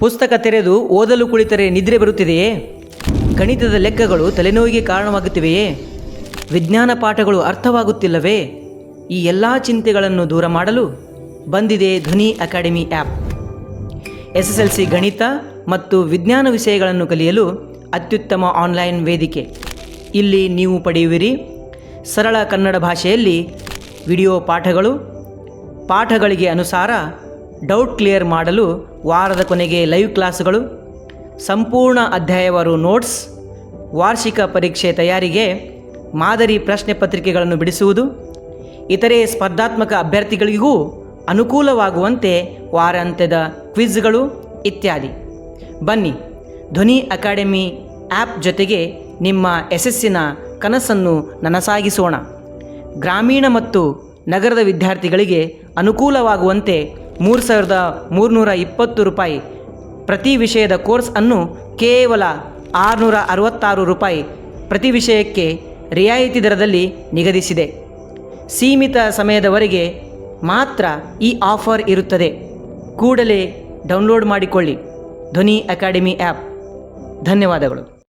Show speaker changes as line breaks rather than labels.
ಪುಸ್ತಕ ತೆರೆದು ಓದಲು ಕುಳಿತರೆ ನಿದ್ರೆ ಬರುತ್ತಿದೆಯೇ? ಗಣಿತದ ಲೆಕ್ಕಗಳು ತಲೆನೋವಿಗೆ ಕಾರಣವಾಗುತ್ತಿವೆಯೇ? ವಿಜ್ಞಾನ ಪಾಠಗಳು ಅರ್ಥವಾಗುತ್ತಿಲ್ಲವೇ? ಈ ಎಲ್ಲ ಚಿಂತೆಗಳನ್ನು ದೂರ ಮಾಡಲು ಬಂದಿದೆ ಧ್ವನಿ ಅಕಾಡೆಮಿ ಆ್ಯಪ್. SSLC ಗಣಿತ ಮತ್ತು ವಿಜ್ಞಾನ ವಿಷಯಗಳನ್ನು ಕಲಿಯಲು ಅತ್ಯುತ್ತಮ ಆನ್ಲೈನ್ ವೇದಿಕೆ. ಇಲ್ಲಿ ನೀವು ಪಡೆಯುವಿರಿ ಸರಳ ಕನ್ನಡ ಭಾಷೆಯಲ್ಲಿ ವಿಡಿಯೋ ಪಾಠಗಳು, ಪಾಠಗಳಿಗೆ ಅನುಸಾರ ಡೌಟ್ ಕ್ಲಿಯರ್ ಮಾಡಲು ವಾರದ ಕೊನೆಗೆ ಲೈವ್ ಕ್ಲಾಸುಗಳು, ಸಂಪೂರ್ಣ ಅಧ್ಯಾಯವಾರು ನೋಟ್ಸ್, ವಾರ್ಷಿಕ ಪರೀಕ್ಷೆ ತಯಾರಿಗೆ ಮಾದರಿ ಪ್ರಶ್ನೆ ಪತ್ರಿಕೆಗಳನ್ನು ಬಿಡಿಸುವುದು, ಇತರೆ ಸ್ಪರ್ಧಾತ್ಮಕ ಅಭ್ಯರ್ಥಿಗಳಿಗೂ ಅನುಕೂಲವಾಗುವಂತೆ ವಾರಾಂತ್ಯದ ಕ್ವಿಜ್ಗಳು ಇತ್ಯಾದಿ. ಬನ್ನಿ, ಧ್ವನಿ ಅಕಾಡೆಮಿ ಆ್ಯಪ್ ಜೊತೆಗೆ ನಿಮ್ಮ ಯಶಸ್ಸಿನ ಕನಸನ್ನು ನನಸಾಗಿಸೋಣ. ಗ್ರಾಮೀಣ ಮತ್ತು ನಗರದ ವಿದ್ಯಾರ್ಥಿಗಳಿಗೆ ಅನುಕೂಲವಾಗುವಂತೆ 3,320 ರೂಪಾಯಿ ಪ್ರತಿ ವಿಷಯದ ಕೋರ್ಸ್ ಅನ್ನು ಕೇವಲ 666 ರೂಪಾಯಿ ಪ್ರತಿ ವಿಷಯಕ್ಕೆ ರಿಯಾಯಿತಿ ದರದಲ್ಲಿ ನಿಗದಿಸಿದೆ. ಸೀಮಿತ ಸಮಯದವರೆಗೆ ಮಾತ್ರ ಈ ಆಫರ್ ಇರುತ್ತದೆ. ಕೂಡಲೇ ಡೌನ್ಲೋಡ್ ಮಾಡಿಕೊಳ್ಳಿ ಧ್ವನಿ ಅಕಾಡೆಮಿ ಆ್ಯಪ್. ಧನ್ಯವಾದಗಳು.